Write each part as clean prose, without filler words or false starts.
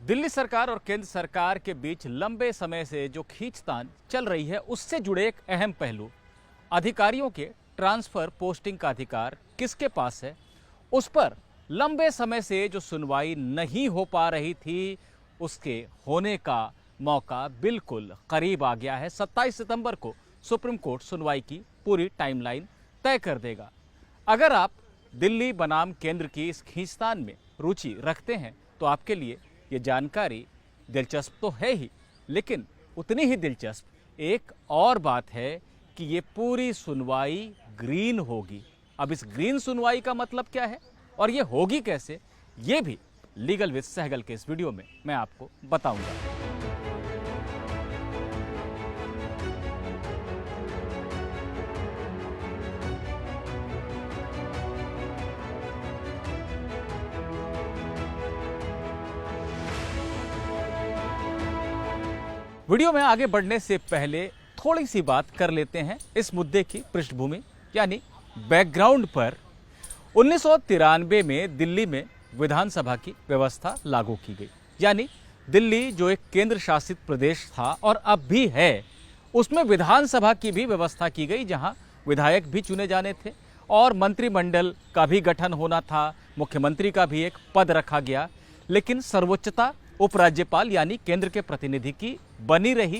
दिल्ली सरकार और केंद्र सरकार के बीच लंबे समय से जो खींचतान चल रही है उससे जुड़े एक अहम पहलू अधिकारियों के ट्रांसफर पोस्टिंग का अधिकार किसके पास है, उस पर लंबे समय से जो सुनवाई नहीं हो पा रही थी उसके होने का मौका बिल्कुल करीब आ गया है। 27 सितंबर को सुप्रीम कोर्ट सुनवाई की पूरी टाइमलाइन तय कर देगा। अगर आप दिल्ली बनाम केंद्र की इस खींचतान में रुचि रखते हैं तो आपके लिए ये जानकारी दिलचस्प तो है ही, लेकिन उतनी ही दिलचस्प एक और बात है कि ये पूरी सुनवाई ग्रीन होगी। अब इस ग्रीन सुनवाई का मतलब क्या है और ये होगी कैसे, ये भी लीगल विद सहगल के इस वीडियो में मैं आपको बताऊंगा। वीडियो में आगे बढ़ने से पहले थोड़ी सी बात कर लेते हैं इस मुद्दे की पृष्ठभूमि यानी बैकग्राउंड पर। 1993 में दिल्ली में विधानसभा की व्यवस्था लागू की गई, यानी दिल्ली जो एक केंद्र शासित प्रदेश था और अब भी है, उसमें विधानसभा की भी व्यवस्था की गई जहां विधायक भी चुने जाने थे और मंत्रिमंडल का भी गठन होना था, मुख्यमंत्री का भी एक पद रखा गया। लेकिन सर्वोच्चता उपराज्यपाल यानी केंद्र के प्रतिनिधि की बनी रही,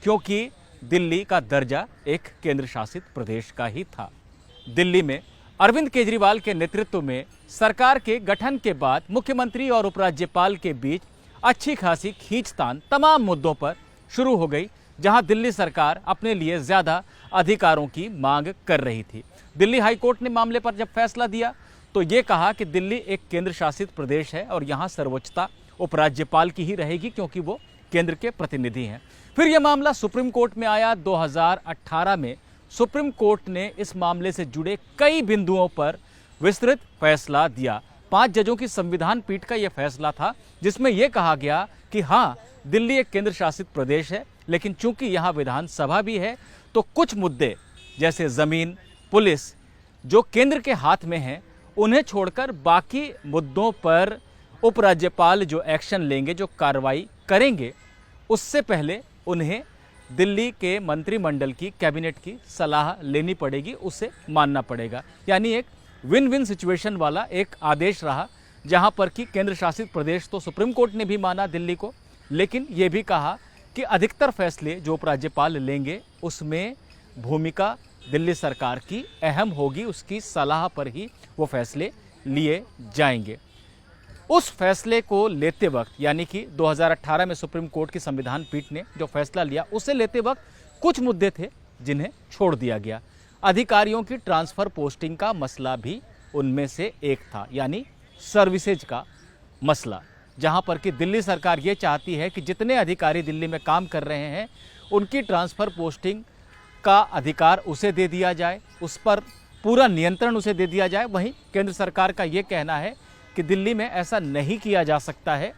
क्योंकि दिल्ली का दर्जा एक केंद्र शासित प्रदेश का ही था। दिल्ली में अरविंद केजरीवाल के नेतृत्व में सरकार के गठन के बाद मुख्यमंत्री और उपराज्यपाल के बीच अच्छी खासी खींचतान तमाम मुद्दों पर शुरू हो गई, जहां दिल्ली सरकार अपने लिए ज्यादा अधिकारों की मांग कर रही थी। दिल्ली हाईकोर्ट ने मामले पर जब फैसला दिया तो ये कहा कि दिल्ली एक केंद्र शासित प्रदेश है और यहाँ सर्वोच्चता उपराज्यपाल की ही रहेगी, क्योंकि वो केंद्र के प्रतिनिधि हैं। फिर यह मामला सुप्रीम कोर्ट में आया। 2018 में सुप्रीम कोर्ट ने इस मामले से जुड़े कई बिंदुओं पर विस्तृत फैसला दिया। 5 जजों की संविधान पीठ का यह फैसला था, जिसमें यह कहा गया कि हाँ, दिल्ली एक केंद्र शासित प्रदेश है, लेकिन चूंकि यहाँ विधानसभा भी है तो कुछ मुद्दे जैसे जमीन, पुलिस जो केंद्र के हाथ में हैं, उन्हें छोड़कर बाकी मुद्दों पर उपराज्यपाल जो एक्शन लेंगे, जो कार्रवाई करेंगे, उससे पहले उन्हें दिल्ली के मंत्रिमंडल की, कैबिनेट की सलाह लेनी पड़ेगी, उसे मानना पड़ेगा। यानी एक विन विन सिचुएशन वाला एक आदेश रहा, जहां पर कि केंद्र शासित प्रदेश तो सुप्रीम कोर्ट ने भी माना दिल्ली को, लेकिन यह भी कहा कि अधिकतर फैसले जो उपराज्यपाल लेंगे उसमें भूमिका दिल्ली सरकार की अहम होगी, उसकी सलाह पर ही वो फैसले लिए जाएंगे। उस फैसले को लेते वक्त, यानी कि 2018 में सुप्रीम कोर्ट की संविधान पीठ ने जो फैसला लिया, उसे लेते वक्त कुछ मुद्दे थे जिन्हें छोड़ दिया गया। अधिकारियों की ट्रांसफर पोस्टिंग का मसला भी उनमें से एक था, यानी सर्विसेज का मसला, जहां पर कि दिल्ली सरकार ये चाहती है कि जितने अधिकारी दिल्ली में काम कर रहे हैं उनकी ट्रांसफर पोस्टिंग का अधिकार उसे दे दिया जाए, उस पर पूरा नियंत्रण उसे दे दिया जाए। वहीं केंद्र सरकार का ये कहना है कि दिल्ली में ऐसा नहीं किया जा सकता है,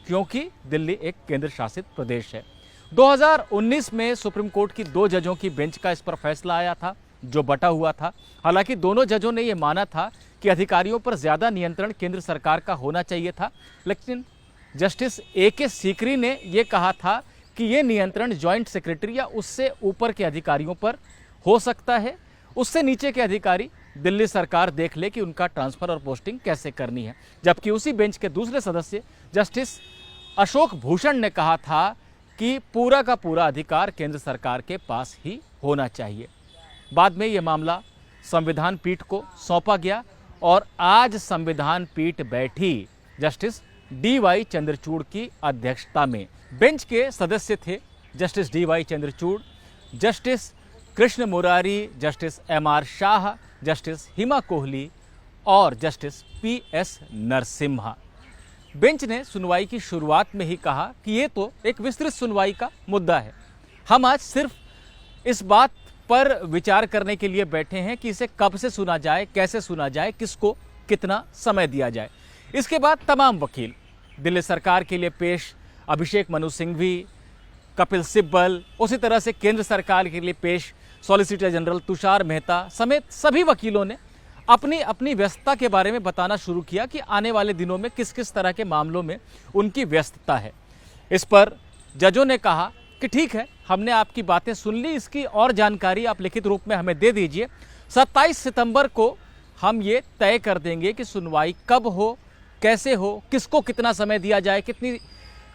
क्योंकि दिल्ली एक केंद्र शासित प्रदेश है। 2019 में सुप्रीम कोर्ट की 2 जजों की बेंच का इस पर फैसला आया था, जो बटा हुआ था। हालांकि दोनों जजों ने यह माना था कि अधिकारियों पर ज्यादा नियंत्रण केंद्र सरकार का होना चाहिए था, लेकिन जस्टिस AK सीकरी ने यह कहा था कि यह नियंत्रण ज्वाइंट सेक्रेटरी या उससे ऊपर के अधिकारियों पर हो सकता है, उससे नीचे के अधिकारी दिल्ली सरकार देख ले कि उनका ट्रांसफर और पोस्टिंग कैसे करनी है। जबकि उसी बेंच के दूसरे सदस्य जस्टिस अशोक भूषण ने कहा था कि पूरा का पूरा अधिकार केंद्र सरकार के पास ही होना चाहिए। बाद में यह मामला संविधान पीठ को सौंपा गया और आज संविधान पीठ बैठी जस्टिस DY चंद्रचूड़ की अध्यक्षता में। बेंच के सदस्य थे justice DY Chandrachud, justice Krishna Murari, justice MR Shah, justice Hima Kohli और जस्टिस PS नरसिम्हा। बेंच ने सुनवाई की शुरुआत में ही कहा कि ये तो एक विस्तृत सुनवाई का मुद्दा है, हम आज सिर्फ इस बात पर विचार करने के लिए बैठे हैं कि इसे कब से सुना जाए, कैसे सुना जाए, किसको कितना समय दिया जाए। इसके बाद तमाम वकील दिल्ली सरकार के लिए पेश, अभिषेक मनु सिंघवी, कपिल सिब्बल, उसी तरह से केंद्र सरकार के लिए पेश सॉलिसिटर जनरल तुषार मेहता समेत सभी वकीलों ने अपनी अपनी व्यस्तता के बारे में बताना शुरू किया कि आने वाले दिनों में किस किस तरह के मामलों में उनकी व्यस्तता है। इस पर जजों ने कहा कि ठीक है, हमने आपकी बातें सुन ली, इसकी और जानकारी आप लिखित रूप में हमें दे दीजिए। 27 सितंबर को हम ये तय कर देंगे कि सुनवाई कब हो, कैसे हो, किसको कितना समय दिया जाए, कितनी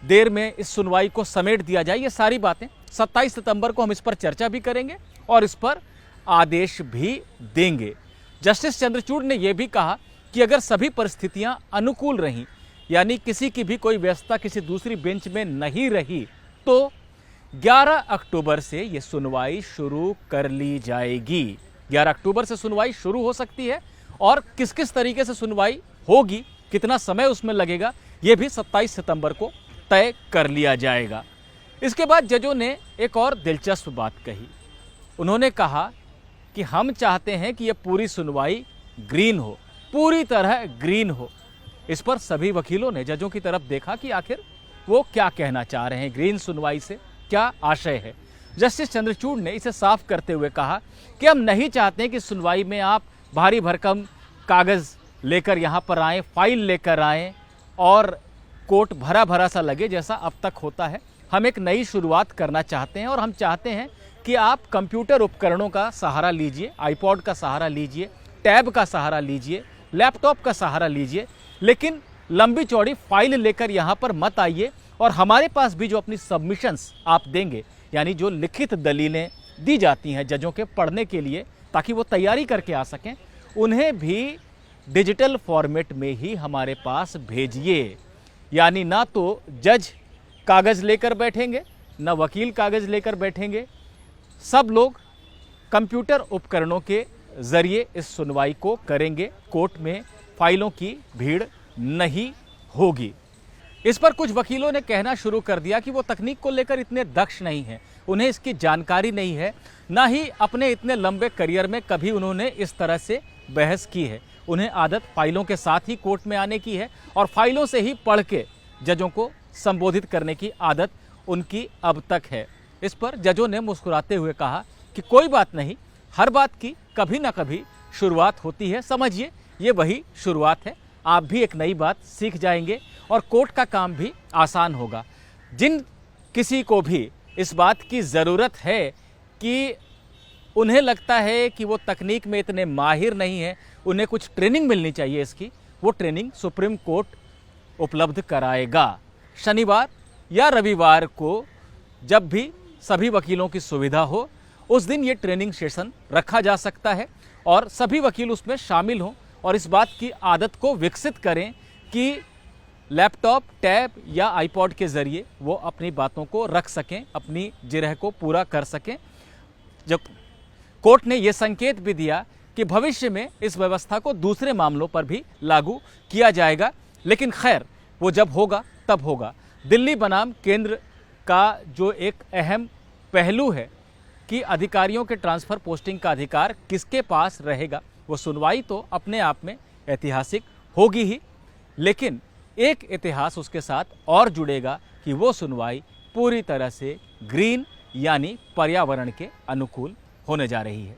देर में इस सुनवाई को समेट दिया जाए। ये सारी बातें 27 सितंबर को हम इस पर चर्चा भी करेंगे और इस पर आदेश भी देंगे। जस्टिस चंद्रचूड़ ने यह भी कहा कि अगर सभी परिस्थितियां अनुकूल रहीं, यानी किसी की भी कोई व्यस्तता किसी दूसरी बेंच में नहीं रही, तो 11 अक्टूबर से यह सुनवाई शुरू कर ली जाएगी। 11 अक्टूबर से सुनवाई शुरू हो सकती है और किस किस तरीके से सुनवाई होगी, कितना समय उसमें लगेगा, यह भी 27 सितंबर को तय कर लिया जाएगा। इसके बाद जजों ने एक और दिलचस्प बात कही। उन्होंने कहा कि हम चाहते हैं कि यह पूरी सुनवाई ग्रीन हो, पूरी तरह ग्रीन हो। इस पर सभी वकीलों ने जजों की तरफ देखा कि आखिर वो क्या कहना चाह रहे हैं, ग्रीन सुनवाई से क्या आशय है। जस्टिस चंद्रचूड़ ने इसे साफ करते हुए कहा कि हम नहीं चाहते कि सुनवाई में आप भारी भरकम कागज़ लेकर यहाँ पर आएँ, फाइल लेकर आएँ और कोर्ट भरा भरा सा लगे जैसा अब तक होता है। हम एक नई शुरुआत करना चाहते हैं और हम चाहते हैं कि आप कंप्यूटर उपकरणों का सहारा लीजिए, आईपॉड का सहारा लीजिए, टैब का सहारा लीजिए, लैपटॉप का सहारा लीजिए, लेकिन लंबी चौड़ी फाइल लेकर यहाँ पर मत आइए। और हमारे पास भी जो अपनी सबमिशंस आप देंगे, यानी जो लिखित दलीलें दी जाती हैं जजों के पढ़ने के लिए ताकि वो तैयारी करके आ सकें, उन्हें भी डिजिटल फॉर्मेट में ही हमारे पास भेजिए। यानी ना तो जज कागज़ लेकर बैठेंगे, ना वकील कागज़ लेकर बैठेंगे, सब लोग कंप्यूटर उपकरणों के ज़रिए इस सुनवाई को करेंगे। कोर्ट में फाइलों की भीड़ नहीं होगी। इस पर कुछ वकीलों ने कहना शुरू कर दिया कि वो तकनीक को लेकर इतने दक्ष नहीं हैं, उन्हें इसकी जानकारी नहीं है, ना ही अपने इतने लंबे करियर में कभी उन्होंने इस तरह से बहस की है। उन्हें आदत फाइलों के साथ ही कोर्ट में आने की है और फाइलों से ही पढ़ के जजों को संबोधित करने की आदत उनकी अब तक है। इस पर जजों ने मुस्कुराते हुए कहा कि कोई बात नहीं, हर बात की कभी ना कभी शुरुआत होती है, समझिए ये वही शुरुआत है। आप भी एक नई बात सीख जाएंगे और कोर्ट का काम भी आसान होगा। जिन किसी को भी इस बात की ज़रूरत है कि उन्हें लगता है कि वो तकनीक में इतने माहिर नहीं है, उन्हें कुछ ट्रेनिंग मिलनी चाहिए इसकी, वो ट्रेनिंग सुप्रीम कोर्ट उपलब्ध कराएगा। शनिवार या रविवार को जब भी सभी वकीलों की सुविधा हो, उस दिन ये ट्रेनिंग सेशन रखा जा सकता है और सभी वकील उसमें शामिल हों और इस बात की आदत को विकसित करें कि लैपटॉप, टैब या आईपॉड के ज़रिए वो अपनी बातों को रख सकें, अपनी जिरह को पूरा कर सकें। जब कोर्ट ने यह संकेत भी दिया कि भविष्य में इस व्यवस्था को दूसरे मामलों पर भी लागू किया जाएगा, लेकिन खैर वो जब होगा तब होगा। दिल्ली बनाम केंद्र का जो एक अहम पहलू है कि अधिकारियों के ट्रांसफ़र पोस्टिंग का अधिकार किसके पास रहेगा, वो सुनवाई तो अपने आप में ऐतिहासिक होगी ही, लेकिन एक इतिहास उसके साथ और जुड़ेगा कि वो सुनवाई पूरी तरह से ग्रीन यानी पर्यावरण के अनुकूल होने जा रही है।